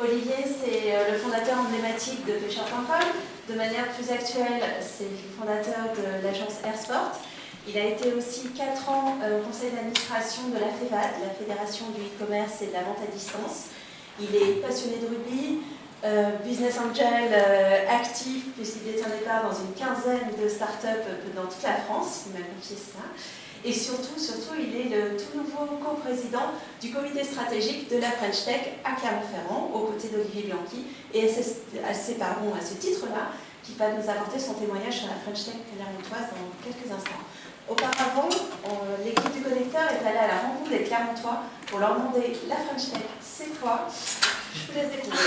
Olivier, c'est le fondateur emblématique de pêcheurs.com. De manière plus actuelle, c'est le fondateur de l'agence Airsport. Il a été aussi 4 ans au conseil d'administration de la FEVAD, la Fédération du e-commerce et de la vente à distance. Il est passionné de rugby, business angel actif, puisqu'il détient des parts dans une quinzaine de startups dans toute la France, il m'a confié cela. Et surtout, il est le tout nouveau coprésident du comité stratégique de la French Tech à Clermont-Ferrand, aux côtés d'Olivier Bianchi, et à ce titre-là, qui va nous apporter son témoignage sur la French Tech clermontoise dans quelques instants. Auparavant, l'équipe du Connecteur est allée à la rencontre des Clermontois pour leur demander la French Tech, c'est quoi? Je vous laisse découvrir.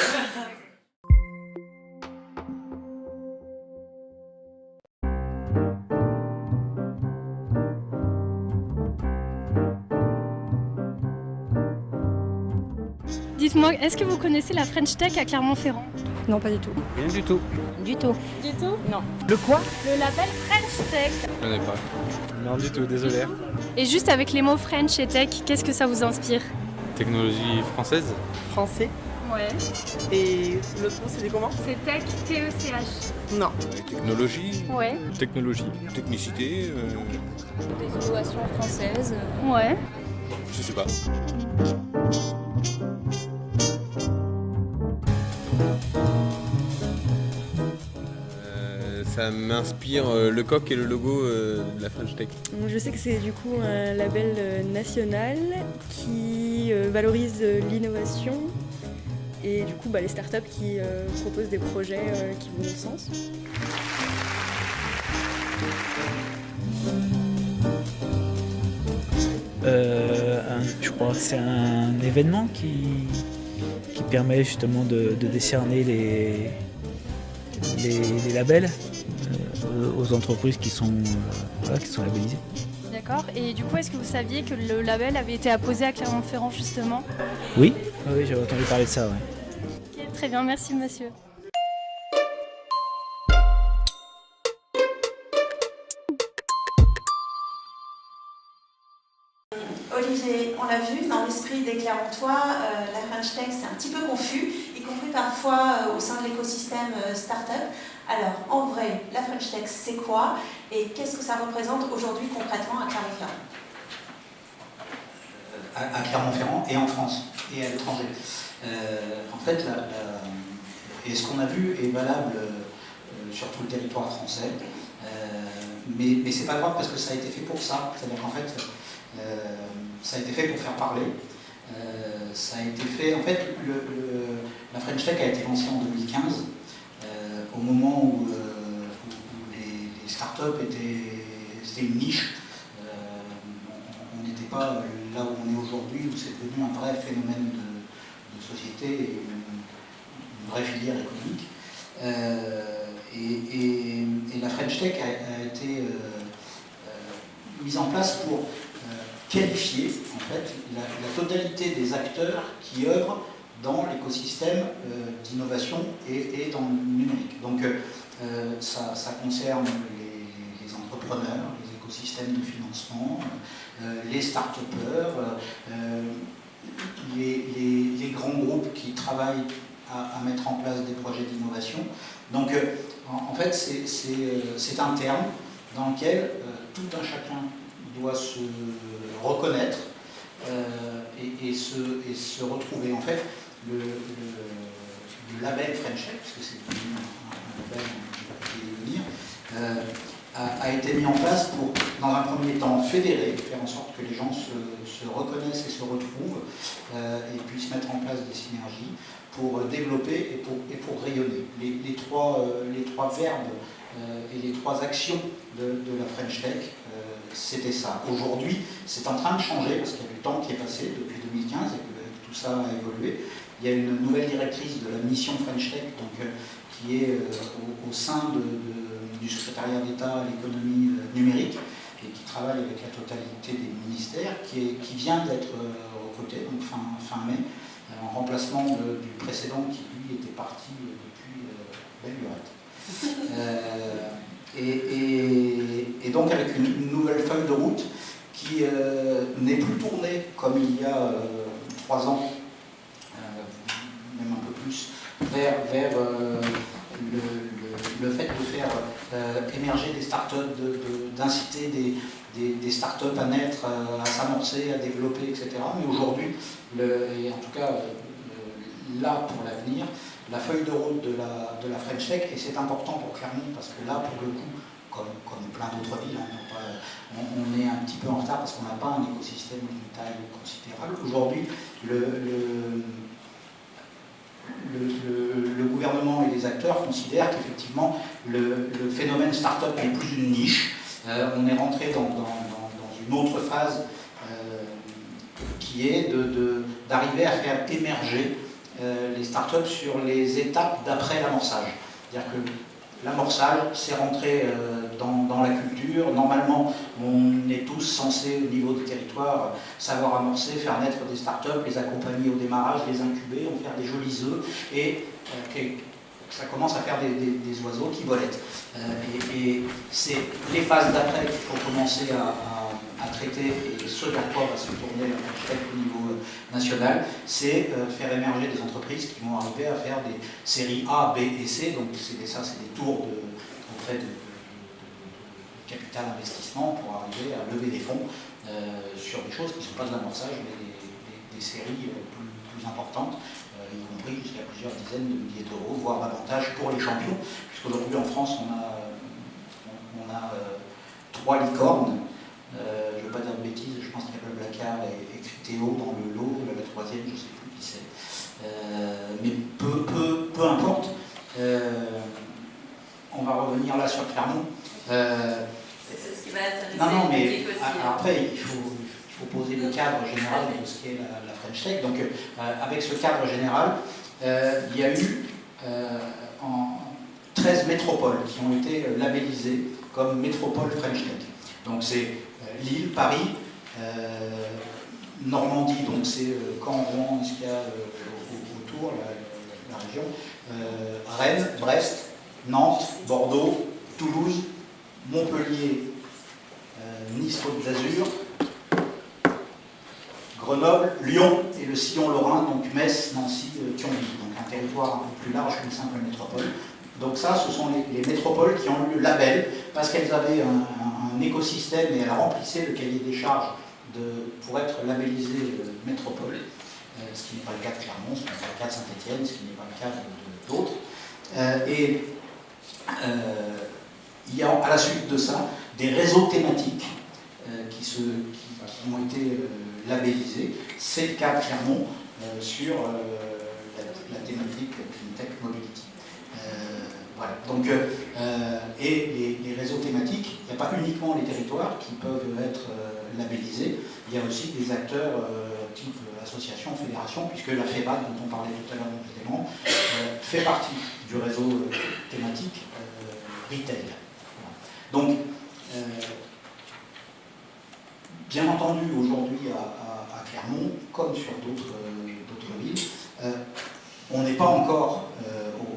Dites-moi, est-ce que vous connaissez la French Tech à Clermont-Ferrand? Non, pas du tout. Rien du tout. Du tout. Du tout? Non. Le quoi? Le label French Tech. Je connais pas. Non du tout, désolé. Et juste avec les mots French et Tech, qu'est-ce que ça vous inspire? Technologie française? Français. Ouais. Et l'autre mot, c'était comment? C'est Tech, T-E-C-H. Non. Technologie, Ouais. Technologie. technicité, Des innovations françaises. Ouais. je sais pas. Ça m'inspire le coq et le logo de la French Tech. Je sais que c'est du coup un label national qui valorise l'innovation et du coup les startups qui proposent des projets qui vont dans ce sens. Je crois que c'est un événement qui permet justement de décerner les labels aux entreprises qui sont labellisées. D'accord. Et du coup, est-ce que vous saviez que le label avait été apposé à Clermont-Ferrand justement? Oui, j'ai entendu parler de ça. Ouais. Ok, très bien, merci monsieur. Olivier, on l'a vu, dans l'esprit des Clermontois, la French Tech c'est un petit peu confus, y compris parfois au sein de l'écosystème startup. Alors, en vrai, la French Tech c'est quoi et qu'est-ce que ça représente aujourd'hui concrètement à Clermont-Ferrand? À Clermont-Ferrand et en France et à l'étranger. En fait, et ce qu'on a vu est valable sur tout le territoire français, mais c'est pas grave parce que ça a été fait pour ça. C'est-à-dire qu'en fait, ça a été fait pour faire parler. Ça a été fait. En fait, la French Tech a été lancée en 2015, au moment où les startups c'était une niche. On n'était pas là où on est aujourd'hui, où c'est devenu un vrai phénomène de société et une vraie filière économique. Et la French Tech a été mise en place pour qualifier en fait la totalité des acteurs qui œuvrent dans l'écosystème d'innovation et dans le numérique. Donc ça concerne les entrepreneurs, les écosystèmes de financement, les start-upers, les grands groupes qui travaillent à mettre en place des projets d'innovation. Donc en fait c'est un terme dans lequel tout un chacun doit se reconnaître et se retrouver. En fait, le label French Tech, parce que c'est un label qui va venir, a été mis en place pour, dans un premier temps, fédérer, faire en sorte que les gens se reconnaissent et se retrouvent et puissent mettre en place des synergies pour développer et pour rayonner. Les trois verbes et les trois actions de la French Tech, c'était ça. Aujourd'hui, c'est en train de changer parce qu'il y a du temps qui est passé depuis 2015 et que tout ça a évolué. Il y a une nouvelle directrice de la mission French Tech qui est au sein du secrétariat d'État à l'économie numérique et qui travaille avec la totalité des ministères, qui vient d'être recrutée, donc fin mai, en remplacement du précédent qui lui était parti depuis belle lurette. Et donc avec une nouvelle feuille de route qui n'est plus tournée comme il y a 3 ans, même un peu plus plus vers le fait de faire émerger des startups, d'inciter des startups à naître, à s'amorcer, à développer, etc. Mais aujourd'hui, et en tout cas là pour l'avenir, la feuille de route de la French Tech, et c'est important pour Clermont parce que là, pour le coup, comme plein d'autres villes, on est un petit peu en retard parce qu'on n'a pas un écosystème d'une taille considérable. Aujourd'hui, le gouvernement et les acteurs considèrent qu'effectivement le phénomène start-up n'est plus une niche. On est rentré dans une autre phase qui est d'arriver à faire émerger les startups sur les étapes d'après l'amorçage. C'est-à-dire que l'amorçage, c'est rentrer dans la culture. Normalement, on est tous censés, au niveau du territoire, savoir amorcer, faire naître des startups, les accompagner au démarrage, les incuber, en faire des jolis œufs, et ça commence à faire des oiseaux qui volettent. Et c'est les phases d'après qu'il faut commencer à traiter, et ce vers quoi va se tourner la French Tech au niveau national, c'est faire émerger des entreprises qui vont arriver à faire des séries A, B et C. Donc c'est des tours de capital investissement pour arriver à lever des fonds sur des choses qui ne sont pas de l'amorçage, mais des séries plus importantes, y compris jusqu'à plusieurs dizaines de milliers d'euros, voire davantage pour les champions, puisqu'aujourd'hui en France on a 3 licornes. Je ne veux pas dire de bêtises, je pense qu'il y a le Blacard et Criteo dans le lot, la troisième, je ne sais plus qui c'est. Mais peu importe. On va revenir là sur Clermont. C'est ce qui va intéresser. Non, mais après, il faut poser le cadre général de ce qu'est la French Tech. Donc, avec ce cadre général, il y a eu 13 métropoles qui ont été labellisées comme métropole French Tech. Donc, c'est Lille, Paris, Normandie, donc c'est Caen, Rouen, jusqu'à autour, la région, Rennes, Brest, Nantes, Bordeaux, Toulouse, Montpellier, Nice, Côte d'Azur, Grenoble, Lyon et le sillon lorrain, donc Metz, Nancy, Thionville, donc un territoire un peu plus large qu'une simple métropole. Donc ça, ce sont les métropoles qui ont eu le label parce qu'elles avaient un écosystème et elles remplissaient le cahier des charges pour être labellisées métropole, ce qui n'est pas le cas de Clermont, ce qui n'est pas le cas de Saint-Étienne, ce qui n'est pas le cas d'autres. Il y a à la suite de ça des réseaux thématiques qui ont été labellisés. C'est le cas de Clermont sur la thématique Clean Tech Mobility. Voilà. Donc, et les réseaux thématiques, il n'y a pas uniquement les territoires qui peuvent être labellisés, il y a aussi des acteurs type association, fédération, puisque la FEVAD, dont on parlait tout à l'heure précédemment, fait partie du réseau thématique retail. Voilà. Donc, bien entendu, aujourd'hui à Clermont, comme sur d'autres villes, on n'est pas encore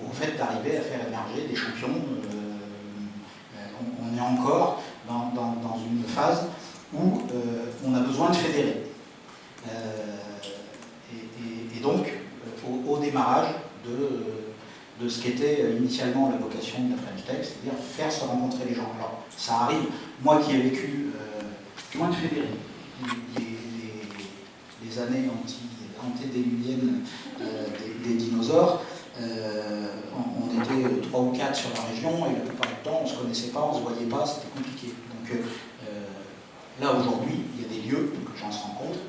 au fait d'arriver à faire émerger des champions. On est encore dans une phase où on a besoin de fédérer. Et donc, au démarrage de ce qu'était initialement la vocation de la French Tech, c'est-à-dire faire se rencontrer les gens. Alors, ça arrive, moi qui ai vécu loin de fédérer les années antédiluviennes des dinosaures, on était 3 ou 4 sur la région et la plupart du temps on ne se connaissait pas, on ne se voyait pas, c'était compliqué. Donc là aujourd'hui, il y a des lieux où les gens se rencontrent,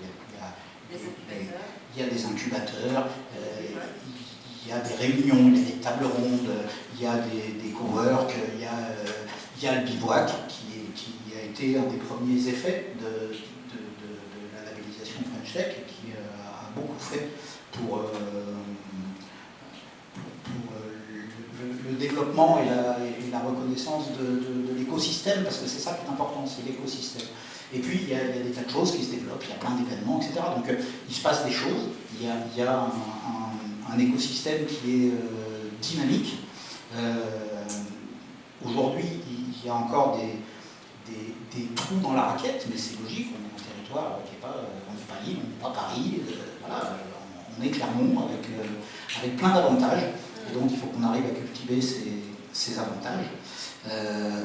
il y a des incubateurs, il y a des réunions, il y a des tables rondes, il y a des coworks, il y a le bivouac qui a été un des premiers effets de la labellisation French Tech et qui a beaucoup fait pour le développement et la reconnaissance de l'écosystème, parce que c'est ça qui est important, c'est l'écosystème. Et puis il y a des tas de choses qui se développent, il y a plein d'événements, etc. Donc il se passe des choses, il y a un écosystème qui est dynamique. Aujourd'hui, il y a encore des trous dans la raquette, mais c'est logique, on est un territoire qui n'est pas, on n'est pas Lille, on n'est pas Paris, voilà, on est Clermont avec plein d'avantages, et donc il faut qu'on arrive à cultiver ces avantages.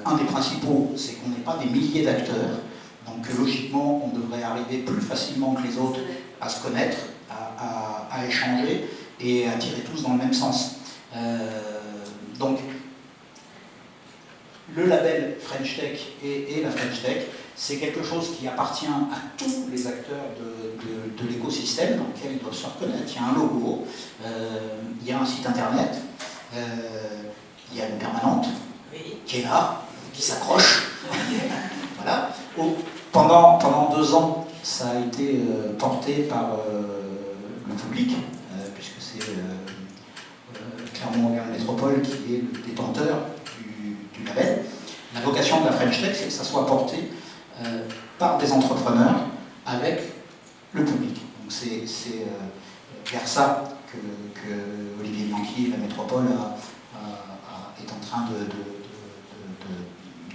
Un des principaux, c'est qu'on n'est pas des milliers d'acteurs, donc logiquement on devrait arriver plus facilement que les autres à se connaître, à échanger et à tirer tous dans le même sens. Donc le label French Tech et la French Tech, c'est quelque chose qui appartient à tous les acteurs de l'écosystème dans lequel ils doivent se reconnaître. Il y a un logo, il y a un site internet, il y a une permanente qui est là, qui s'accroche. Voilà. Pendant 2 ans, ça a été porté par le public, puisque c'est Clermont-Auvergne Métropole qui est le détenteur du label. La vocation de la French Tech, c'est que ça soit porté par des entrepreneurs avec le public. Donc c'est vers ça que Olivier Bianchi et la Métropole est en train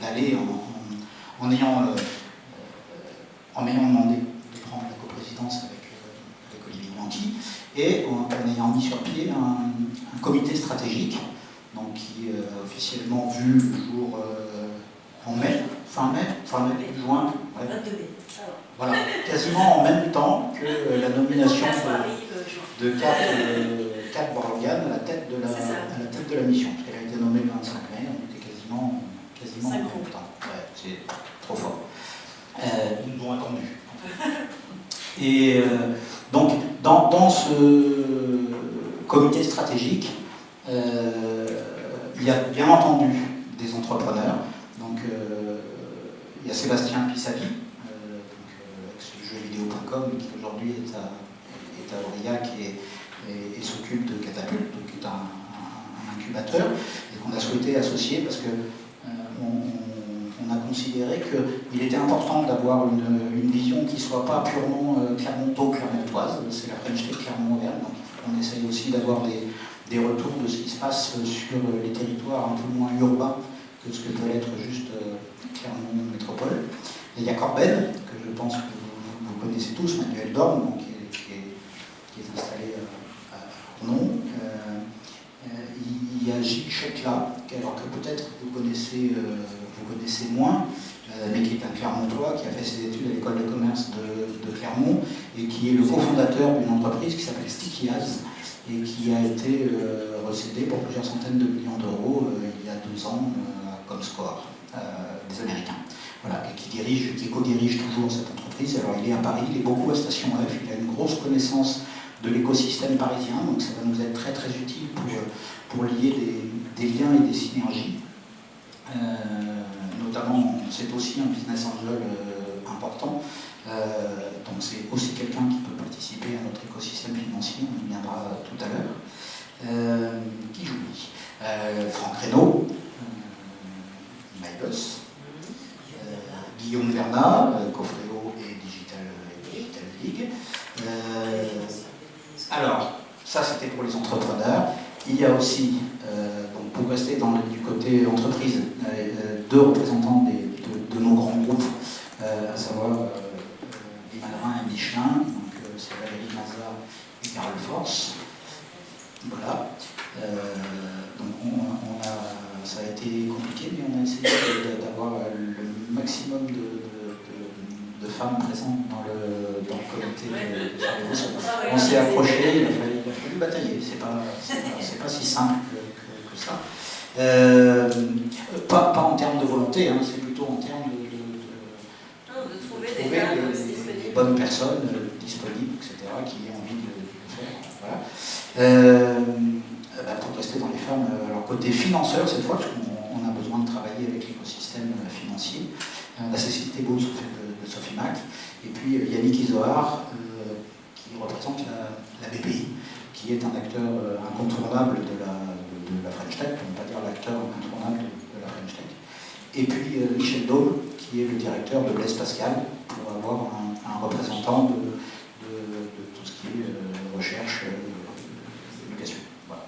d'aller en ayant demandé de prendre la coprésidence avec Olivier Bianchi et en ayant mis sur pied un comité stratégique donc, qui a officiellement vu le jour en mai, fin mai, juin, ouais. 22 mai. Voilà, quasiment en même temps que la nomination de Kat Borlogan à la tête de la mission, parce qu'elle a été nommée le 25 mai, on était quasiment en même temps. Ouais, c'est trop fort. Ils nous ont attendus. Et donc, dans ce comité stratégique, il y a bien entendu des entrepreneurs. Donc, il y a Sébastien Pissavi, ex-jeuxvideo.com, qui aujourd'hui est à Aurillac et s'occupe de Catapulte, donc qui est un incubateur, et qu'on a souhaité associer parce que on a considéré qu'il était important d'avoir une vision qui ne soit pas purement clermontoise, c'est la French Tech Clermont-Auvergne, donc il faut qu'on essaye aussi d'avoir des retours de ce qui se passe sur les territoires un peu moins urbains que ce que peut être juste Clermont Métropole. Et il y a Corben, que je pense que vous connaissez tous, Manuel Dorme, donc, qui est installé à Ornon. Il y a Gilles Checla, alors que peut-être vous connaissez moins, mais qui est un Clermontois, qui a fait ses études à l'école de commerce de Clermont, et qui est le cofondateur d'une entreprise qui s'appelle Stickyaz, et qui a été recédée pour plusieurs centaines de millions d'euros il y a 2 ans à Comscore, des Américains. Voilà, et qui co-dirige toujours cette entreprise. Alors il est à Paris, il est beaucoup à Station F, il a une grosse connaissance de l'écosystème parisien, donc ça va nous être très très utile pour lier des liens et des synergies. Notamment, c'est aussi un business angel important, donc c'est aussi quelqu'un qui peut participer à notre écosystème financier, on y viendra tout à l'heure. Qui j'oublie Franck Reynaud, MyBus, Guillaume Vernat, Cofreo et Digital League. Alors, ça c'était pour les entrepreneurs. Il y a aussi, donc pour rester du côté entreprise, 2 représentants de nos grands groupes, à savoir Limadrin et Michelin, donc c'est Valérie Mazza et Carole Force. Voilà. Donc ça a été compliqué, mais on a essayé d'avoir le maximum de femmes présentes dans le comité de surveillance. On s'est approché, il a fallu batailler, c'est pas si simple que ça. Pas en termes de volonté, hein, c'est plutôt en termes de trouver les bonnes personnes disponibles, etc., qui aient envie de le faire. Voilà. Pour rester dans les fermes, alors côté financeur cette fois, parce qu'on a besoin de travailler avec l'écosystème financier, la Cécile Beau de Sofimac, et puis Yannick Izoard, qui représente la BPI, qui est un acteur incontournable de la French Tech, pour ne pas dire l'acteur incontournable de la French Tech. Et puis Michel Dôme, qui est le directeur de Blaise Pascal, pour avoir un représentant de tout ce qui est recherche, éducation. Voilà.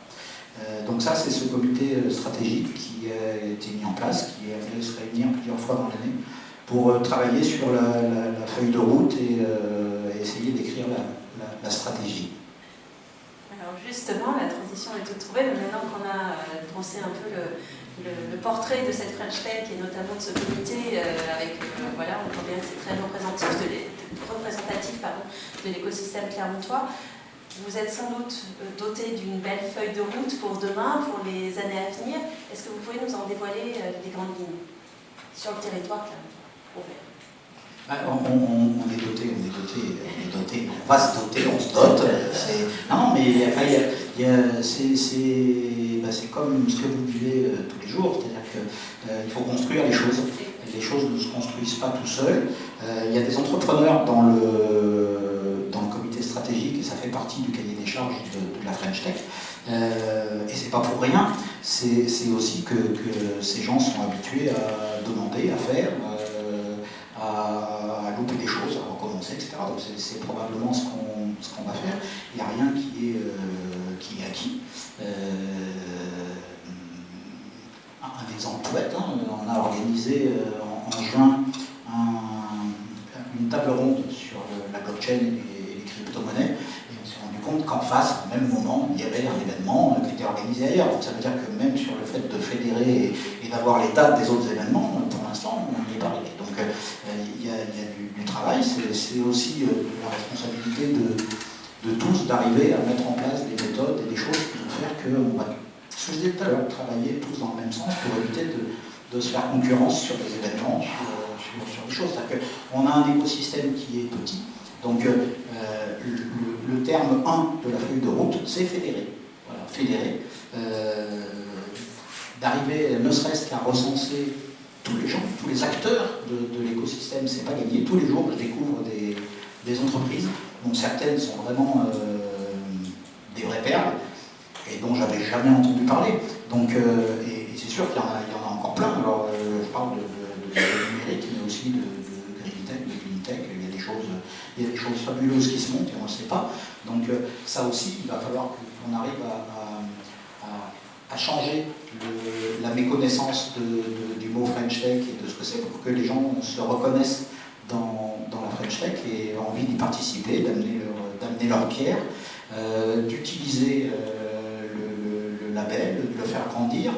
Donc ça, c'est ce comité stratégique qui a été mis en place, qui est allé se réunir plusieurs fois dans l'année pour travailler sur la feuille de route et essayer d'écrire la stratégie. Alors juste justement, la transition est toute trouvée, mais maintenant qu'on a pensé un peu le portrait de cette French Tech et notamment de ce comité, voilà, on voit bien que c'est très représentatif de l'écosystème clermontois. Vous êtes sans doute doté d'une belle feuille de route pour demain, pour les années à venir. Est-ce que vous pouvez nous en dévoiler les grandes lignes sur le territoire clermontois? On est doté, on va se doter, on se dote. Non, mais c'est comme ce que vous vivez tous les jours, c'est-à-dire qu'il faut construire les choses. Les choses ne se construisent pas tout seuls. Il y a des entrepreneurs dans le comité stratégique, et ça fait partie du cahier des charges de la French Tech. Et c'est pas pour rien, c'est aussi que ces gens sont habitués à demander, à faire, à louper des choses, à recommencer, etc. Donc c'est probablement ce qu'on va faire. Il n'y a rien qui est acquis. Un exemple tout bête, on a organisé en juin une table ronde sur la blockchain et les crypto-monnaies. Et on s'est rendu compte qu'en face, au même moment, il y avait un événement qui était organisé ailleurs. Donc ça veut dire que même sur le fait de fédérer et d'avoir les dates des autres événements, pour l'instant, on n'y est pas arrivé. Donc il y a du travail, c'est aussi la responsabilité de tous d'arriver à mettre en place des méthodes et des choses qui vont faire qu'on va, ce que je disais tout à l'heure, travailler tous dans le même sens pour éviter de se faire concurrence sur des événements, sur des choses. C'est-à-dire qu'on a un écosystème qui est petit, donc le terme 1 de la feuille de route, c'est fédérer. Voilà, fédérer. D'arriver ne serait-ce qu'à recenser tous les gens, tous les acteurs de l'écosystème, c'est pas gagné. Tous les jours, je découvre des entreprises dont certaines sont vraiment des vraies perles et dont j'avais jamais entendu parler. Donc, et c'est sûr qu'il y en a encore plein. Alors, je parle de numérique, mais aussi de green tech, de clean tech. Il y a des choses fabuleuses qui se montent et on ne le sait pas. Donc, ça aussi, il va falloir qu'on arrive à changer la méconnaissance du mot French Tech et de ce que c'est pour que les gens se reconnaissent dans la French Tech et aient envie d'y participer, d'amener leur pierre, d'utiliser le label, de le faire grandir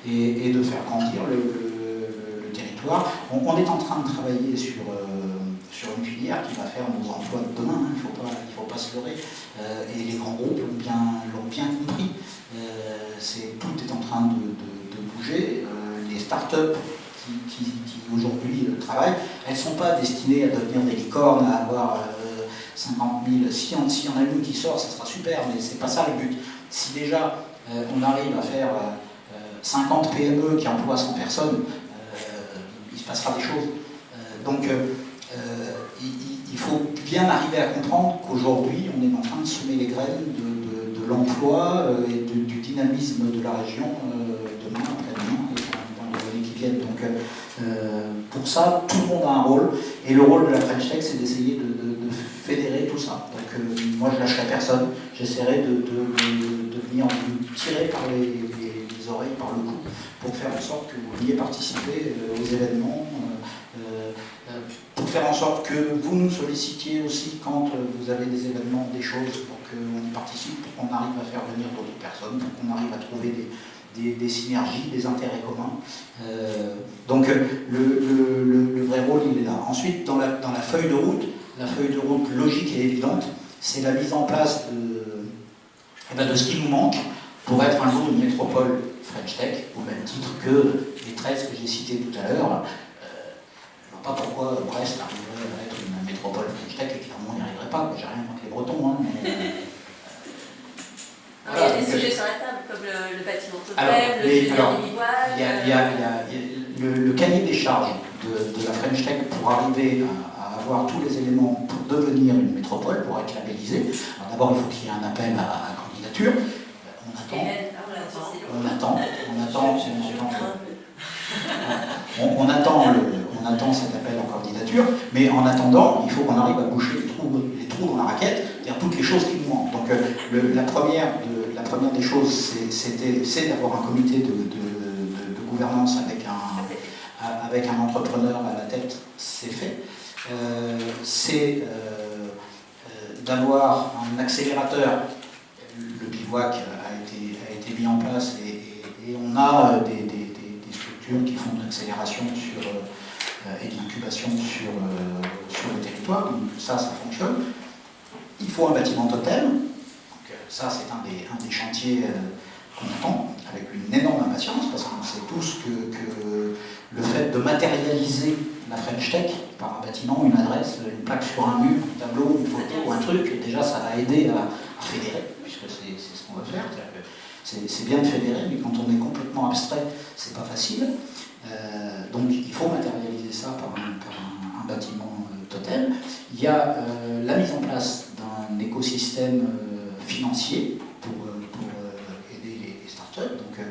et de faire grandir le territoire. On est en train de travailler sur une filière qui va faire nos emplois de demain, il ne faut pas se leurrer, et les grands groupes l'ont bien compris. Tout est en train de bouger. Les startups qui aujourd'hui travaillent, elles ne sont pas destinées à devenir des licornes, à avoir 50 000. Si y en a une qui sort, ça sera super, mais ce n'est pas ça le but. Si déjà on arrive à faire 50 PME qui emploient 100 personnes, il se passera des choses. Donc il faut bien arriver à comprendre qu'aujourd'hui, on est en train de semer les graines de l'emploi et du dynamisme de la région demain, après-demain et dans les années qui viennent. Donc pour ça, tout le monde a un rôle. Et le rôle de la French Tech, c'est d'essayer de fédérer tout ça. Donc moi, je lâcherai personne. J'essaierai de venir vous tirer par les oreilles, par le cou, pour faire en sorte que vous veniez participer aux événements, pour faire en sorte que vous nous sollicitiez aussi quand vous avez des événements, des choses, pour qu'on y participe, pour qu'on arrive à faire venir d'autres personnes, pour qu'on arrive à trouver des synergies, des intérêts communs. Donc le vrai rôle, il est là. Ensuite, dans la feuille de route logique et évidente, c'est la mise en place de ce qui nous manque pour être un jour une métropole French Tech, au même titre que les 13 que j'ai cités tout à l'heure. Je ne vois pas pourquoi Brest arriverait à être une métropole French Tech et clairement on n'y arriverait pas. J'ai rien contre les Bretons, mais... Il y a des sujets sur la table, comme le bâtiment totem, le il y a le cahier des charges de la French Tech pour arriver à avoir tous les éléments pour devenir une métropole, pour être labellisée. Alors d'abord, il faut qu'il y ait un appel à candidature. On attend cet appel en candidature, mais en attendant, il faut qu'on arrive à boucher les trous dans la raquette, c'est-à-dire toutes les choses qui nous manquent. Donc la première des choses, c'est d'avoir un comité de gouvernance avec un entrepreneur à la tête, c'est fait. C'est d'avoir un accélérateur, le bivouac a été mis en place et on a des structures qui font de l'accélération et de l'incubation sur le territoire. Donc ça fonctionne. Il faut un bâtiment totem. Donc, ça, c'est un des chantiers qu'on attend avec une énorme impatience, parce qu'on sait tous que le fait de matérialiser la French Tech par un bâtiment, une adresse, une plaque sur un mur, un tableau, une photo ou un truc, déjà ça va aider à fédérer, puisque c'est ce qu'on va faire. C'est bien de fédérer, mais quand on est complètement abstrait, c'est pas facile. Donc il faut matérialiser ça par un bâtiment totem. Il y a la mise en place d'un écosystème financier pour aider les startups. Donc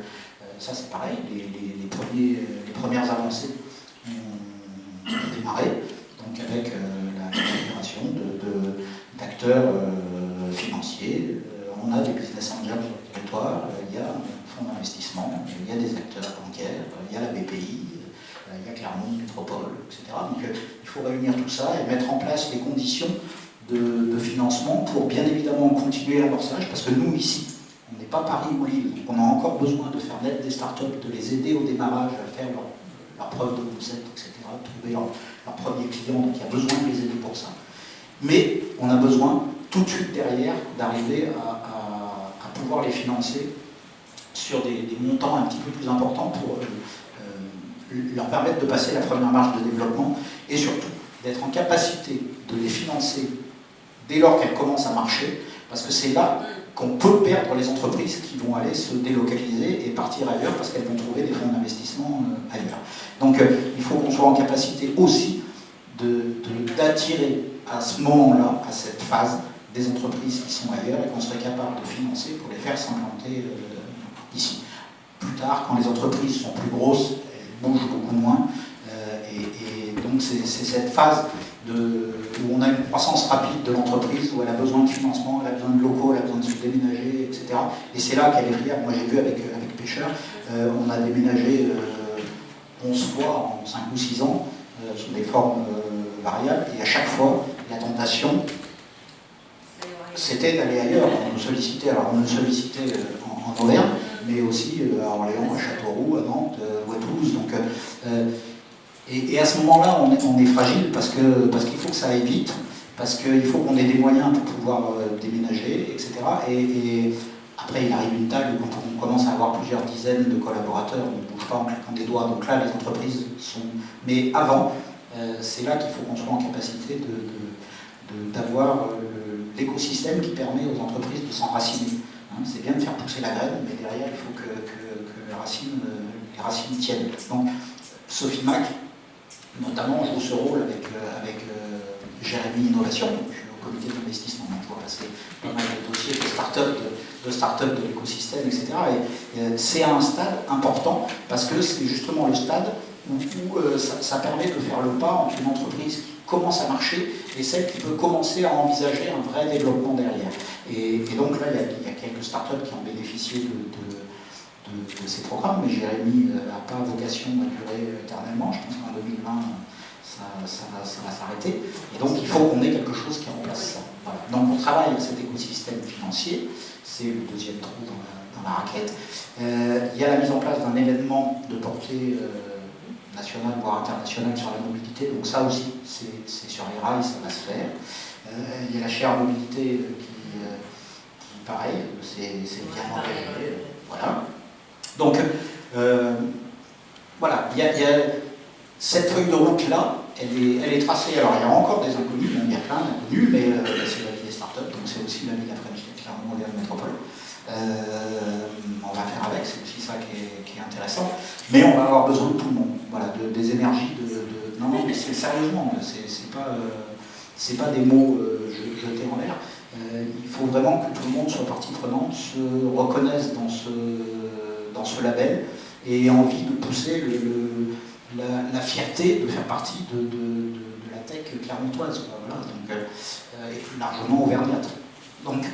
ça c'est pareil, les premières avancées ont démarré, donc avec la configuration d'acteurs financiers. On a des business angels sur le territoire, il y a un fonds d'investissement, il y a des acteurs bancaires, il y a la BPI, il y a Clermont Métropole, etc. Donc il faut réunir tout ça et mettre en place les conditions de financement pour bien évidemment continuer l'amorçage, parce que nous ici, on n'est pas Paris ou Lille, donc on a encore besoin de faire naître des startups, de les aider au démarrage, à faire leur preuve de concept, etc., de trouver leur premier client, donc il y a besoin de les aider pour ça. Mais on a besoin tout de suite derrière d'arriver à pouvoir les financer sur des montants un petit peu plus importants pour leur permettre de passer la première marche de développement et surtout d'être en capacité de les financer dès lors qu'elles commencent à marcher, parce que c'est là qu'on peut perdre les entreprises qui vont aller se délocaliser et partir ailleurs parce qu'elles vont trouver des fonds d'investissement ailleurs. Donc il faut qu'on soit en capacité aussi d'attirer à ce moment-là, à cette phase, des entreprises qui sont ailleurs et qu'on serait capable de financer pour les faire s'implanter ici. Plus tard, quand les entreprises sont plus grosses, elles bougent beaucoup moins. Et donc c'est cette phase où on a une croissance rapide de l'entreprise, où elle a besoin de financement, elle a besoin de locaux, elle a besoin de se déménager, etc. Et c'est là qu'elle est fière. Moi j'ai vu avec Pêcheur, on a déménagé 11 fois en 5 ou 6 ans, sous des formes variables, et à chaque fois, la tentation, c'était d'aller ailleurs. On nous sollicitait en Auvergne, mais aussi à Orléans, à Châteauroux, à Nantes ou à Toulouse. Donc, et à ce moment-là, on est fragile parce qu'il faut que ça aille vite, parce qu'il faut qu'on ait des moyens pour pouvoir déménager, etc. Et après, il arrive une taille où quand on commence à avoir plusieurs dizaines de collaborateurs, on ne bouge pas en claquant des doigts. Donc là, les entreprises sont... Mais avant, c'est là qu'il faut qu'on soit en capacité d'avoir l'écosystème qui permet aux entreprises de s'enraciner. C'est bien de faire pousser la graine, mais derrière, il faut que les racines tiennent. Donc, Sophie Mac, notamment, joue ce rôle avec Jérémy Innovation. Je suis au comité d'investissement, donc je vois passer pas mal de dossiers de start-up de l'écosystème, etc. Et c'est un stade important, parce que c'est justement le stade où ça permet de faire le pas entre une entreprise qui commence à marcher et celle qui peut commencer à envisager un vrai développement derrière. Et donc là, il y a quelques startups qui ont bénéficié de ces programmes, mais Jérémy n'a pas vocation à durer éternellement. Je pense qu'en 2020, ça va s'arrêter. Et donc il faut qu'on ait quelque chose qui remplace ça. Voilà. Donc on travaille avec cet écosystème financier, c'est le deuxième trou dans la raquette. Il y a la mise en place d'un événement de portée nationale, voire internationale sur la mobilité. Donc ça aussi, c'est sur les rails, ça va se faire. Il y a la chaire mobilité qui pareil, c'est bien engagé. Voilà. Donc, voilà, il y a cette feuille de route-là, elle est tracée. Alors, il y a encore des inconnus, il y a plein d'inconnus, mais c'est la vie des startups, donc c'est aussi la vie de la French Tech, Clermont et de la métropole. On va faire avec, c'est aussi ça qui est intéressant. Mais on va avoir besoin de tout le monde, voilà, des énergies, non, mais c'est sérieusement, c'est pas des mots jetés en l'air. Il faut vraiment que tout le monde soit partie prenante, se reconnaisse dans ce label et ait envie de pousser la fierté de faire partie de la tech clermontoise, voilà, donc, et plus largement auvergnate. Donc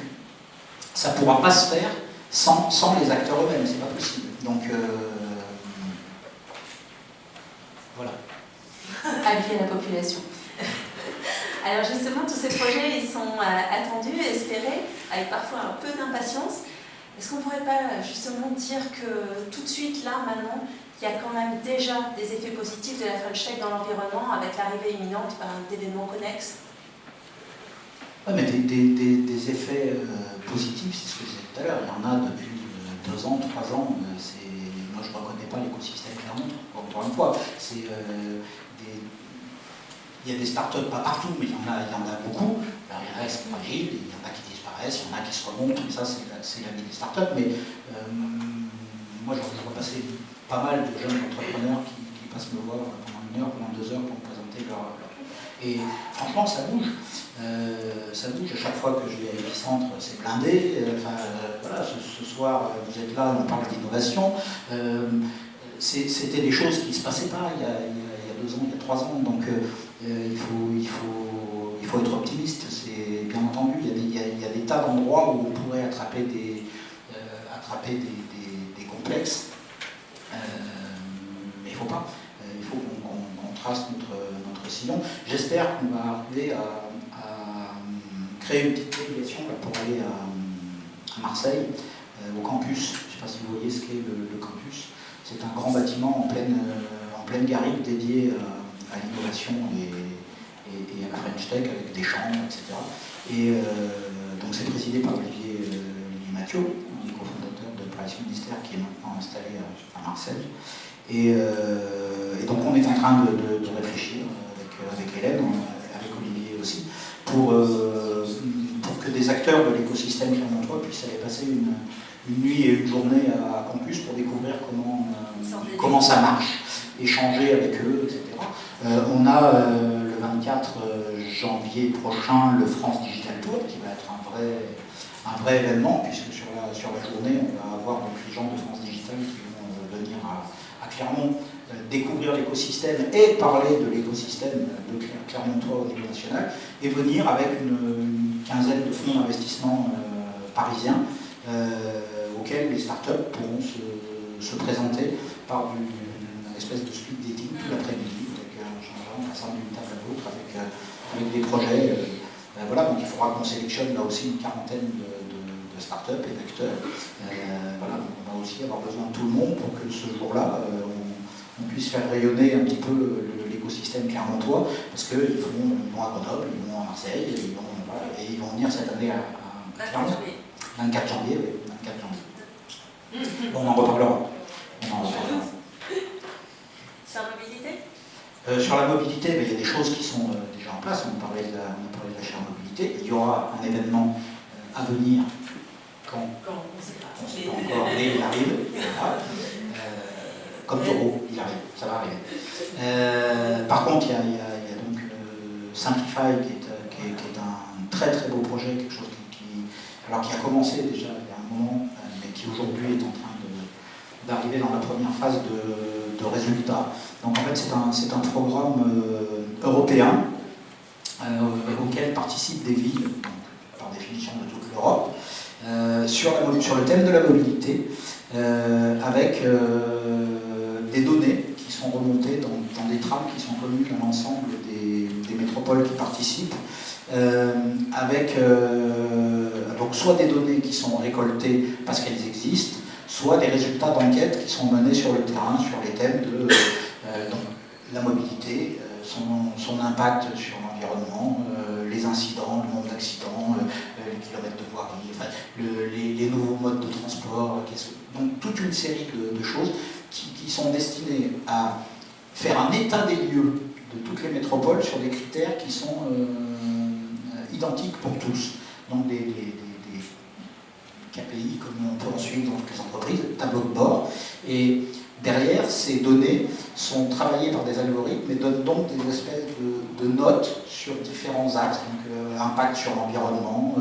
ça ne pourra pas se faire sans les acteurs eux-mêmes, c'est pas possible. Donc voilà. Habiller la population. Alors justement, tous ces projets, ils sont attendus, espérés, avec parfois un peu d'impatience. Est-ce qu'on ne pourrait pas justement dire que tout de suite, là, maintenant, il y a quand même déjà des effets positifs de la French Tech dans l'environnement avec l'arrivée imminente d'événements connexes? Oui, mais des effets positifs, c'est ce que je disais tout à l'heure, il y en a depuis 2 ans, 3 ans. Moi, je ne reconnais pas l'écosystème Clermont, encore une fois. Il y a des startups, pas partout, mais il y en a beaucoup. Alors, il y en a qui sont fragiles, il y en a qui disparaissent, il y en a qui se remontent, mais ça, c'est la vie des startups. Mais moi, je vois passer pas mal de jeunes entrepreneurs qui passent me voir pendant 1 heure, pendant 2 heures pour me présenter leur Et franchement, ça bouge. Ça bouge. À chaque fois que je vais à l'Épicentre, c'est blindé. Voilà, ce soir, vous êtes là, on parle d'innovation. C'était des choses qui ne se passaient pas il y a 2 ans, il y a 3 ans. Donc, il faut être optimiste. C'est bien entendu. Il y a des tas d'endroits où on pourrait attraper des complexes. Mais il ne faut pas. Il faut qu'on trace notre sillon. J'espère qu'on va arriver à créer une petite délégation pour aller à Marseille, au campus. Je ne sais pas si vous voyez ce qu'est le campus. C'est un grand bâtiment en pleine garrigue dédié à l'innovation et à la French Tech avec des chambres, etc. Et donc c'est présidé par Olivier Mathieu, un des cofondateurs de Price Ministère qui est maintenant installé à Marseille. Et donc on est en train de réfléchir avec Hélène, avec Olivier aussi, pour que des acteurs de l'écosystème clermontois puissent aller passer une nuit et une journée à campus pour découvrir comment ça marche, échanger avec eux, etc. On a le 24 janvier prochain le France Digital Tour qui va être un vrai événement, puisque sur la journée on va avoir donc les gens de France Digital qui vont venir à Clermont découvrir l'écosystème et parler de l'écosystème de Clermontois au niveau national, et venir avec une quinzaine de fonds d'investissement parisiens auxquels les startups pourront se présenter par une espèce de speed dating tout l'après-midi, en passant d'une table à l'autre avec des projets. Voilà, donc il faudra qu'on sélectionne là aussi une quarantaine de startups et d'acteurs. Voilà, donc on va aussi avoir besoin de tout le monde pour que ce jour-là, on puisse faire rayonner un petit peu l'écosystème clermontois, parce qu'ils vont à Grenoble, ils vont à Marseille, et ils vont venir cette année à Clermont. 24 janvier, oui, 24 janvier. Bon, on en reparlera. Sur la mobilité? Sur la mobilité, il y a des choses qui sont déjà en place. On parlait de la chère mobilité. Il y aura un événement à venir quand on ne sait pas encore, mais il arrive. Voilà. Comme Taureau, il arrive, ça va arriver. Par contre, il y a donc Simplify qui est un très très beau projet, quelque chose qui a commencé déjà il y a un moment, mais qui aujourd'hui est en train d'arriver dans la première phase de résultats. Donc en fait c'est un programme européen auquel participent des villes, donc, par définition de toute l'Europe, sur le thème de la mobilité, avec des données qui sont remontées dans des trames qui sont communes à l'ensemble des métropoles qui participent, avec donc soit des données qui sont récoltées parce qu'elles existent, soit des résultats d'enquête qui sont menés sur le terrain sur les thèmes de donc, la mobilité, son impact sur l'environnement, les incidents, le nombre d'accidents, les kilomètres de voirie, enfin, les nouveaux modes de transport, donc toute une série de choses qui sont destinées à faire un état des lieux de toutes les métropoles sur des critères qui sont identiques pour tous. Donc des KPI comme on peut en suivre dans toutes les entreprises, tableau de bord. Et derrière, ces données sont travaillées par des algorithmes et donnent donc des espèces de notes sur différents axes, donc impact sur l'environnement,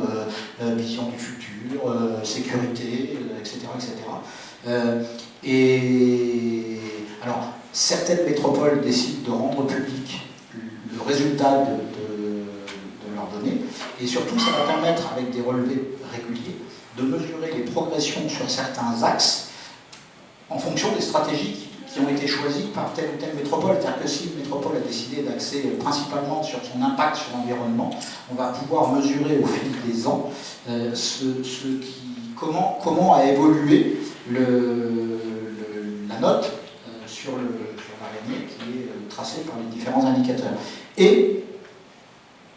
vision du futur, sécurité, etc. Et alors, certaines métropoles décident de rendre public le résultat de leurs données, et surtout ça va permettre, avec des relevés réguliers, de mesurer les progressions sur certains axes en fonction des stratégies qui ont été choisies par telle ou telle métropole. C'est-à-dire que si une métropole a décidé d'axer principalement sur son impact sur l'environnement, on va pouvoir mesurer au fil des ans ce qui comment a évolué la note sur l'araignée qui est tracée par les différents indicateurs. Et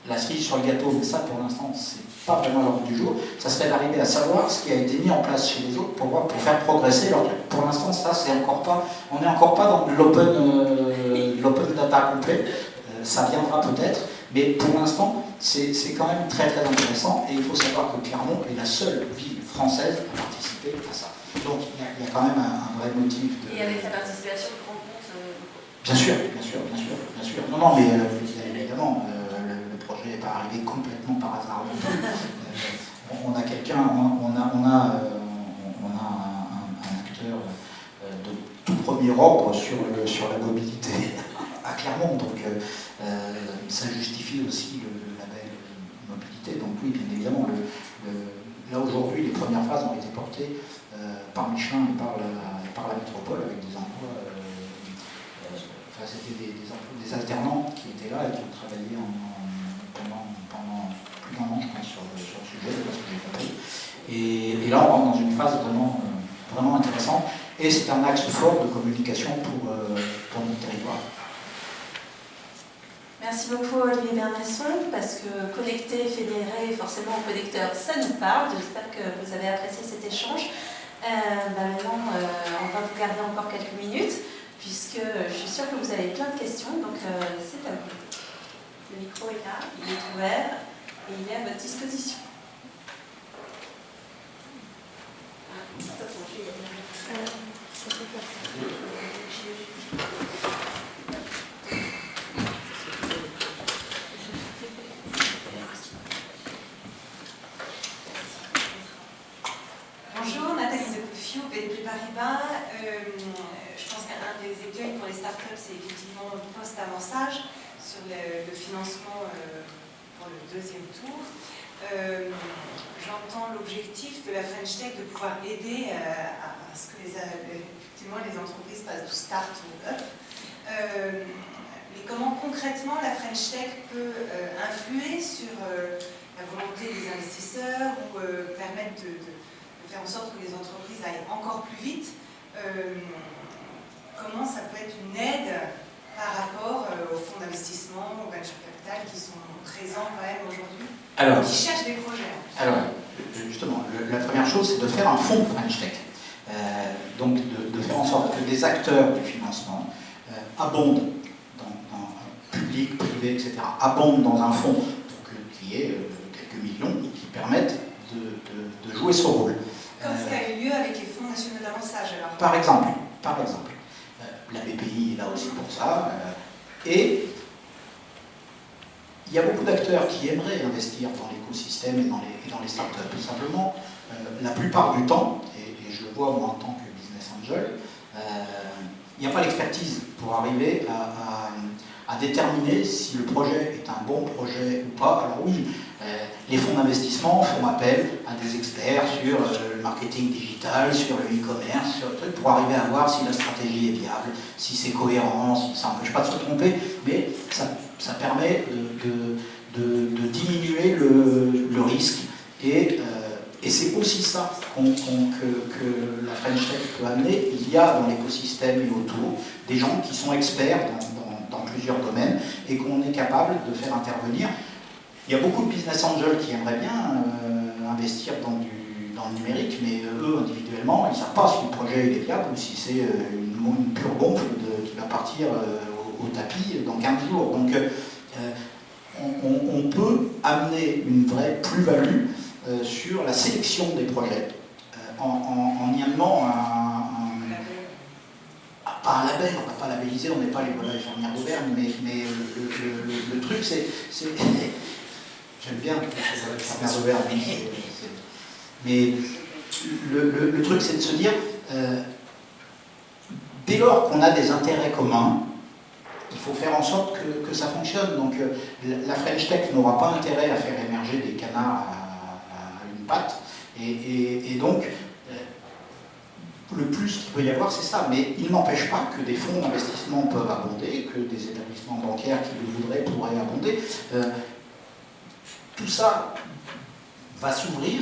la cerise sur le gâteau, mais ça pour l'instant c'est pas vraiment à l'ordre du jour, ça serait d'arriver à savoir ce qui a été mis en place chez les autres pour faire progresser leur truc. Pour l'instant, ça c'est encore pas, on n'est encore pas dans l'open data complet, ça viendra peut-être, mais pour l'instant c'est quand même très très intéressant, et il faut savoir que Clermont est la seule ville française à participer à ça. Donc il y a quand même un vrai motif de... Et avec la participation de grands comptes Bien sûr. Non, mais évidemment, le projet n'est pas arrivé complètement par hasard. On a quelqu'un, on a un acteur de tout premier ordre sur la mobilité à Clermont, donc ça justifie aussi le label mobilité. Donc oui, bien évidemment, là aujourd'hui, les premières phases ont été portées par Michelin et par la métropole avec des emplois. C'était des alternants qui étaient là et qui ont travaillé pendant plus d'un an, je pense, sur le sujet, parce que j'ai compris. Et là, on rentre dans une phase vraiment intéressante, et c'est un axe fort de communication pour notre territoire. Merci beaucoup Olivier Bernasson, parce que connecter, fédérer, forcément au connecteur, ça nous parle. J'espère que vous avez apprécié cet échange. Maintenant, on va vous garder encore quelques minutes, puisque je suis sûre que vous avez plein de questions, donc c'est à vous. Le micro est là, il est ouvert, et il est à votre disposition. Bonjour, Nathalie de Couffiou, BNP Paribas. Je pense qu'un des écueils pour les startups, c'est effectivement le post-amorçage sur le financement pour le deuxième tour. J'entends l'objectif de la French Tech de pouvoir aider à ce que effectivement, les entreprises passent du start au up. Mais comment concrètement la French Tech peut influer sur la volonté des investisseurs ou permettre de faire en sorte que les entreprises aillent encore plus vite? Comment ça peut être une aide par rapport aux fonds d'investissement, aux venture capital qui sont présents quand même aujourd'hui, qui cherchent des projets? Alors, justement, la première chose, c'est de faire un fonds French Tech. Donc, de faire en sorte que des acteurs du financement abondent, dans public, privé, etc., abondent dans un fonds qui est quelques millions, qui permettent de jouer ce rôle. Comme ce qui a eu lieu avec les fonds nationaux d'amorçage, alors. Par exemple. La BPI est là aussi pour ça. Et il y a beaucoup d'acteurs qui aimeraient investir dans l'écosystème et dans les startups. Simplement, la plupart du temps, et je le vois moi en tant que business angel, il n'y a pas l'expertise pour arriver à déterminer si le projet est un bon projet ou pas. Alors oui, les fonds d'investissement font appel à des experts sur le marketing digital, sur le e-commerce, sur le truc, pour arriver à voir si la stratégie est viable, si c'est cohérent, si ça n'empêche pas de se tromper, mais ça permet de diminuer le risque. Et c'est aussi ça que la French Tech peut amener. Il y a dans l'écosystème et autour des gens qui sont experts dans plusieurs domaines et qu'on est capable de faire intervenir. Il y a beaucoup de business angels qui aimeraient bien investir dans le numérique, mais eux, individuellement, ils ne savent pas si le projet est viable ou si c'est une pure gonfle qui va partir au tapis dans 15 jours. Donc, on peut amener une vraie plus-value sur la sélection des projets en y amenant pas un label, on ne va pas labelliser, on n'est pas les volailles fermières d'Auvergne, mais le truc c'est j'aime bien les volailles fermières d'Auvergne, mais le truc c'est de se dire dès lors qu'on a des intérêts communs, il faut faire en sorte que ça fonctionne. Donc la French Tech n'aura pas intérêt à faire émerger des canards à une patte, et donc le plus qu'il peut y avoir, c'est ça. Mais il n'empêche pas que des fonds d'investissement peuvent abonder, que des établissements bancaires qui le voudraient pourraient abonder. Tout ça va s'ouvrir,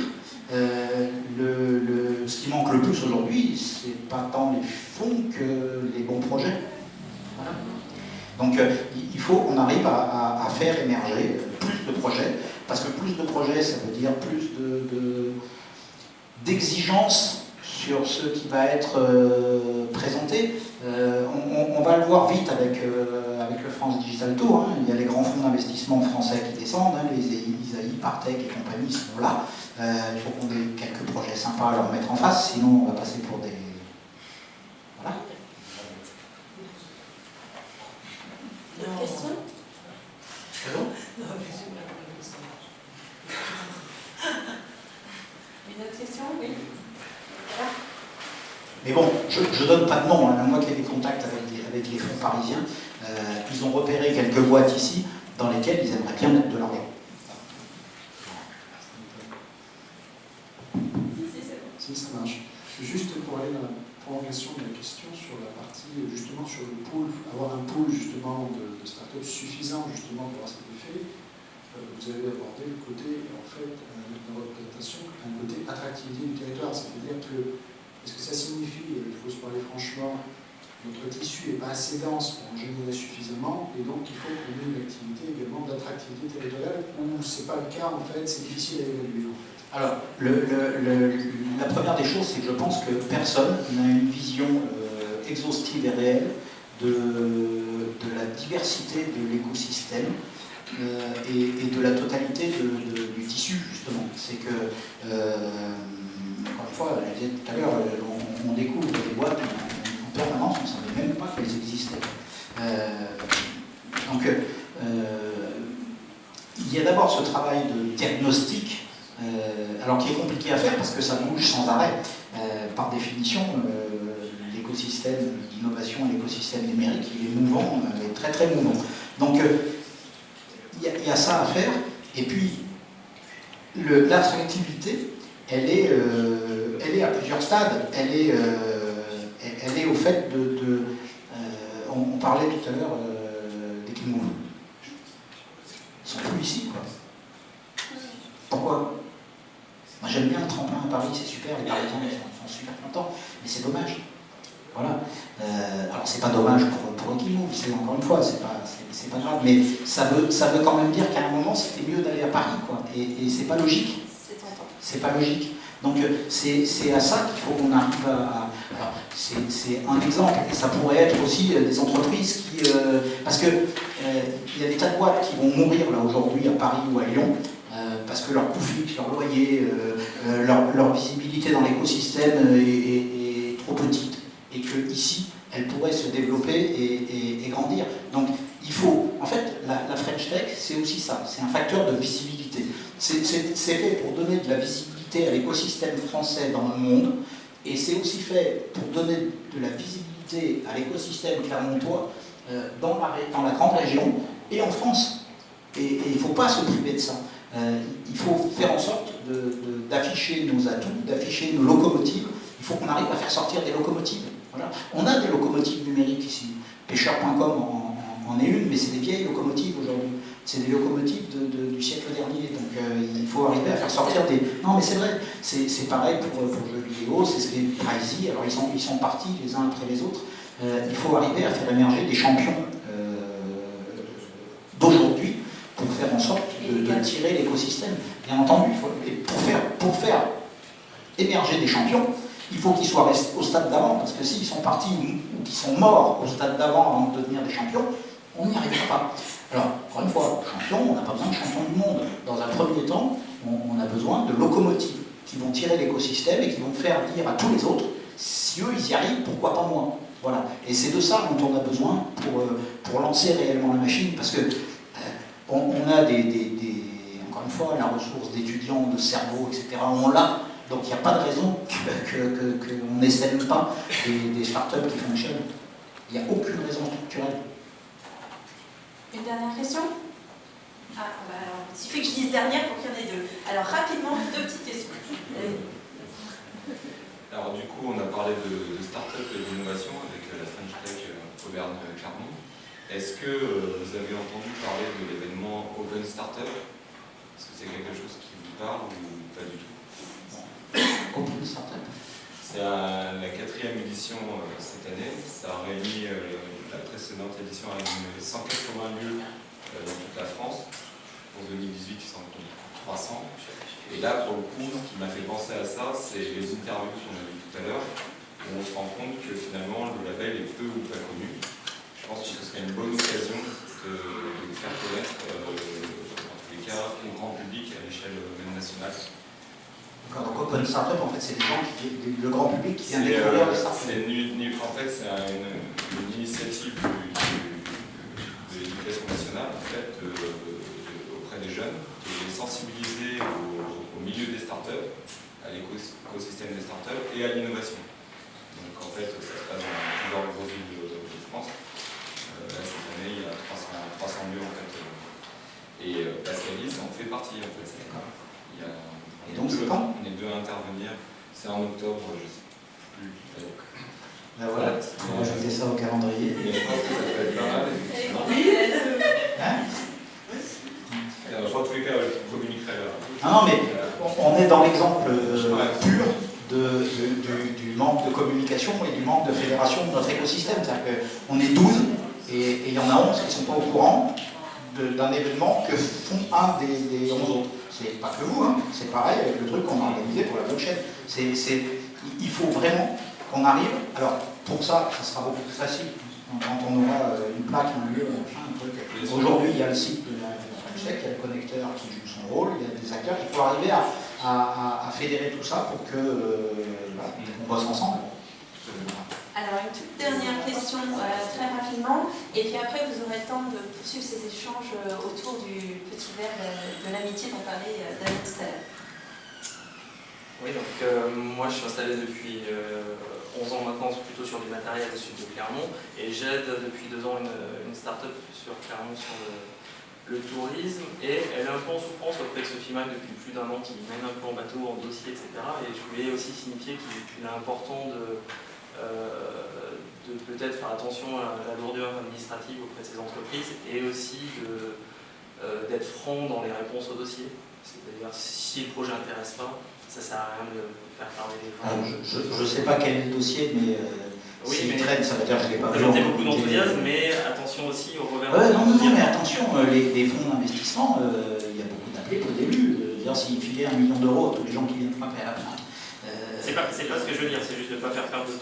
ce qui manque le plus aujourd'hui, c'est pas tant les fonds que les bons projets. Voilà. Donc il faut qu'on arrive à faire émerger plus de projets, parce que plus de projets, ça veut dire plus d'exigences sur ce qui va être présenté. On va le voir vite avec le France Digital Tour. Hein. Il y a les grands fonds d'investissement français qui descendent, hein, les Isaïe, Partech et compagnie sont là. Il faut qu'on ait quelques projets sympas à leur mettre en face, sinon on va passer pour des... Voilà. D'autres questions? Une autre question? Oui. Voilà. Mais bon, je ne donne pas de nom, hein. Moi qui ai des contacts avec les fonds parisiens, ils ont repéré quelques boîtes ici dans lesquelles ils aimeraient bien mettre de l'argent. Si, ça marche. Juste pour aller dans la prolongation de la question sur la partie, justement, sur le pool, avoir un pool, justement, de start-up suffisant, justement, pour avoir cet effet, vous avez abordé le côté, en fait, dans votre présentation, un côté attractivité du territoire. C'est-à-dire que, est-ce que ça signifie, il faut se parler franchement, notre tissu n'est pas assez dense pour en générer suffisamment, et donc il faut qu'on ait une activité également d'attractivité territoriale, ou c'est pas le cas, en fait, c'est difficile à évaluer, en fait. Alors, la première des choses, c'est que je pense que personne n'a une vision exhaustive et réelle de la diversité de l'écosystème et de la totalité du tissu, justement. C'est que, encore une fois, je disais tout à l'heure, on découvre des boîtes en permanence, on ne savait même pas qu'elles existaient. Donc, il y a d'abord ce travail de diagnostic, alors qui est compliqué à faire parce que ça bouge sans arrêt. Par définition, l'écosystème d'innovation, l'écosystème numérique, il est mouvant, il est très très mouvant. Donc il y a ça à faire. Et puis l'attractivité, elle est à plusieurs stades. Elle est au fait on parlait tout à l'heure des Kimouvs. Ils sont plus ici, quoi. Pourquoi? Moi j'aime bien le tremplin à Paris, c'est super, les Parisiens sont super contents, mais c'est dommage. Voilà. Alors c'est pas dommage pour Equimove, c'est encore une fois, c'est pas grave, mais ça veut quand même dire qu'à un moment c'était mieux d'aller à Paris, quoi. Et c'est pas logique. C'est pas logique. Donc c'est à ça qu'il faut qu'on arrive à... Alors c'est un exemple, et ça pourrait être aussi des entreprises qui... parce que il y a des tas de boîtes qui vont mourir là aujourd'hui à Paris ou à Lyon, parce que leur coût fixe, leur loyer, leur visibilité dans l'écosystème est trop petite, et qu'ici, elle pourrait se développer et grandir. Donc il faut, en fait, la French Tech, c'est aussi ça, c'est un facteur de visibilité. C'est fait pour donner de la visibilité à l'écosystème français dans le monde, et c'est aussi fait pour donner de la visibilité à l'écosystème clermontois dans la grande région et en France. Et il ne faut pas se priver de ça. Il faut faire en sorte d'afficher nos atouts, d'afficher nos locomotives. Il faut qu'on arrive à faire sortir des locomotives. Voilà. On a des locomotives numériques ici. Pêcheur.com en est une, mais c'est des vieilles locomotives aujourd'hui. C'est des locomotives du siècle dernier. Donc il faut arriver à faire sortir des... Non mais c'est vrai, c'est pareil pour jeux vidéo, c'est ce qui est Pricey. Alors ils sont partis les uns après les autres. Il faut arriver à faire émerger des champions d'aujourd'hui, pour faire en sorte de tirer l'écosystème. Bien entendu, pour faire émerger des champions, il faut qu'ils soient restés au stade d'avant, parce que s'ils sont partis ou qu'ils sont morts au stade d'avant avant de devenir des champions, on n'y arrivera pas. Alors, encore une fois, champion, on n'a pas besoin de champion du monde. Dans un premier temps, on a besoin de locomotives qui vont tirer l'écosystème et qui vont faire dire à tous les autres, si eux ils y arrivent, pourquoi pas moi? Voilà. Et c'est de ça dont on a besoin pour lancer réellement la machine, parce que on a encore une fois, la ressource d'étudiants, de cerveau, etc. On l'a, donc il n'y a pas de raison qu'on n'essaie pas des startups qui fonctionnent. Il n'y a aucune raison structurelle. Une dernière question? Ah, bah alors, il suffit que je dise dernière pour qu'il y en ait deux. Alors rapidement, deux petites questions. Alors du coup, on a parlé de start-up et d'innovation avec la French Tech Auvergne-Clermont. Est-ce que vous avez entendu parler de l'événement Open Startup? Est-ce que c'est quelque chose qui vous parle ou pas du tout? édition cette année. Ça a réuni, la précédente édition a réuni 180 lieux dans toute la France. Pour 2018, ils sont 300. Et là, pour le coup, ce qui m'a fait penser à ça, c'est les interviews qu'on a vues tout à l'heure, où on se rend compte que finalement, le label est peu ou pas connu. Je pense que ce serait une bonne occasion de le faire connaître, en tous les cas, au grand public à l'échelle même nationale. Donc Open Startup, en fait, c'est le grand public qui vient découvrir les startups. En fait, c'est une initiative de l'éducation nationale, en fait, auprès des jeunes, de les sensibiliser au milieu des startups, à l'écosystème des startups et à l'innovation. Donc en fait, ça se passe dans plusieurs grosses villes de France. Là, cette année, il y a 300 lieux en fait. Et Pascalis en fait partie en fait. Et donc c'est quand? On est deux à intervenir. C'est en octobre, je ne sais plus. Ben voilà, on va ajouter ça au calendrier. Mais je pense que ça peut être pas mal. Hein? En tous les cas, je communiquerai là. Non, mais on est dans l'exemple pur du manque de communication et du manque de fédération de notre écosystème. C'est-à-dire qu'on est 12 et il y en a 11 qui ne sont pas au courant d'un événement que font un des 11 autres. C'est pas que vous, hein. C'est pareil avec le truc qu'on a organisé pour la blockchain. Il faut vraiment qu'on arrive. Alors, pour ça, ça sera beaucoup plus facile quand on aura une plaque, un lieu, un truc. Aujourd'hui, il y a le site de la FrenchTech, il y a le connecteur qui joue son rôle, il y a des acteurs. Il faut arriver à fédérer tout ça pour que on bosse ensemble. Alors, une toute dernière question, très rapidement, et puis après, vous aurez le temps de poursuivre ces échanges autour du petit verre de l'amitié dont parlait David tout à l'heure. Oui, donc moi je suis installé depuis 11 ans maintenant, plutôt sur du matériel au sud de Clermont, et j'aide depuis 2 ans une start-up sur Clermont sur le tourisme, et elle est un peu en souffrance auprès de Sophie Mac depuis plus d'1 an, qui mène un peu en bateau, en dossier, etc. Et je voulais aussi signifier qu'il est important de peut-être faire attention à la lourdeur administrative auprès de ces entreprises, et aussi d'être franc dans les réponses au dossier. C'est-à-dire, si le projet n'intéresse pas, ça ne sert à rien de faire parler les gens. Je ne sais pas quel est le dossier, mais oui, s'il traîne, ça veut dire que je ne l'ai pas vu. Présenter beaucoup d'enthousiasme, mais attention aussi au revers. Non, mais attention, les fonds d'investissement, il y a beaucoup d'appelés au début. S'ils filaient 1 million d'euros à tous les gens qui viennent frapper à la fin. C'est pas ce que je veux dire, c'est juste de ne pas faire perdre de temps.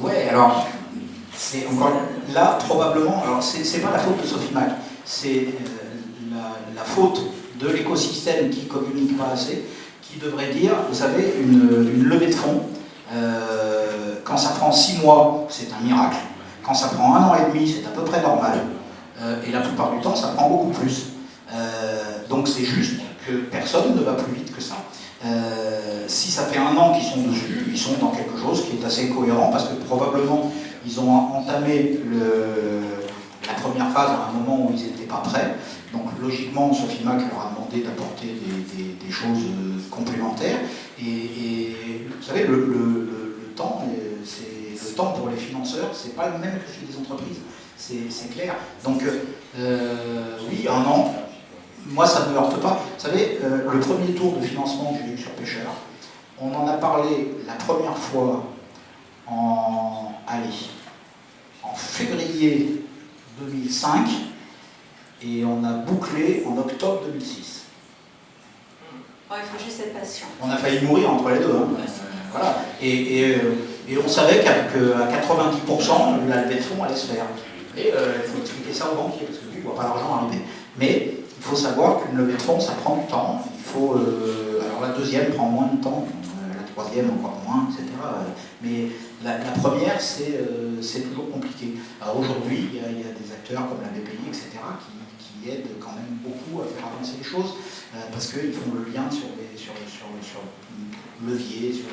Ouais, alors, c'est encore là, probablement, alors c'est pas la faute de Sophie Mac, c'est la faute de l'écosystème qui ne communique pas assez, qui devrait dire, vous savez, une levée de fonds, quand ça prend 6 mois, c'est un miracle, quand ça prend 1 an et demi, c'est à peu près normal, et la plupart du temps, ça prend beaucoup plus. Donc c'est juste que personne ne va plus vite que ça. Si ça fait 1 an qu'ils sont dessus, ils sont dans quelque chose qui est assez cohérent, parce que probablement ils ont entamé la première phase à un moment où ils n'étaient pas prêts. Donc logiquement, Sophie Mac leur a demandé d'apporter des choses complémentaires. Et vous savez, le temps, c'est le temps pour les financeurs, c'est pas le même que celui des entreprises. C'est clair. Donc oui, 1 an. Moi, ça ne me heurte pas. Vous savez, le premier tour de financement que j'ai eu sur Pêcheur, on en a parlé la première fois en février 2005 et on a bouclé en octobre 2006. Oh, il faut juste être patient. On a failli mourir entre les deux. Hein. Voilà. Et on savait qu'à 90%, la levée de fonds allait se faire. Et il faut expliquer ça aux banquiers, parce que lui, il ne voit pas l'argent arriver. Mais il faut savoir qu'une levée de fonds, ça prend du temps. Il faut, alors la deuxième prend moins de temps, la troisième encore moins, etc. Mais la première, c'est toujours compliqué. Alors aujourd'hui, il y a des acteurs comme la BPI, etc., qui aident quand même beaucoup à faire avancer les choses, parce qu'ils font le lien sur levier, sur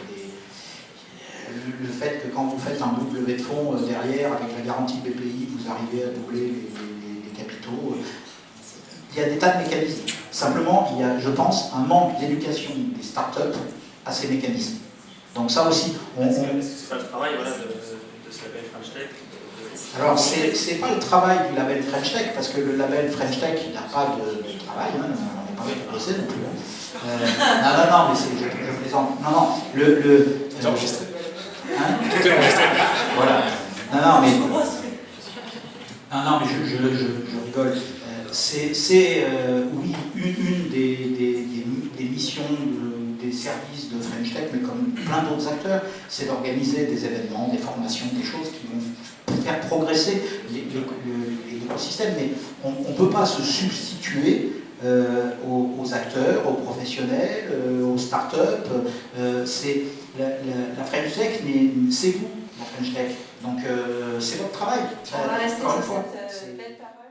le fait que quand vous faites un bout de levée de fonds derrière, avec la garantie BPI, vous arrivez à doubler les capitaux. Il y a des tas de mécanismes. Simplement, il y a, je pense, un manque d'éducation des startups à ces mécanismes. Donc ça aussi, Est-ce que c'est pas le travail de ce label FrenchTech? Alors, c'est pas le travail du label FrenchTech, parce que le label FrenchTech, il n'a pas de travail, hein, on n'est Ah oui, je sais non plus. Non, mais je plaisante. Non, C'est enregistré. Hein? Tout est enregistré. Voilà. Non, mais je rigole. C'est oui, une des missions des services de French Tech, mais comme plein d'autres acteurs, c'est d'organiser des événements, des formations, des choses qui vont faire progresser l'écosystème. Mais on ne peut pas se substituer aux acteurs, aux professionnels, aux startups. La French Tech, c'est vous, la French Tech. Donc c'est votre travail. On va rester Encore sur une fois, cette belle parole.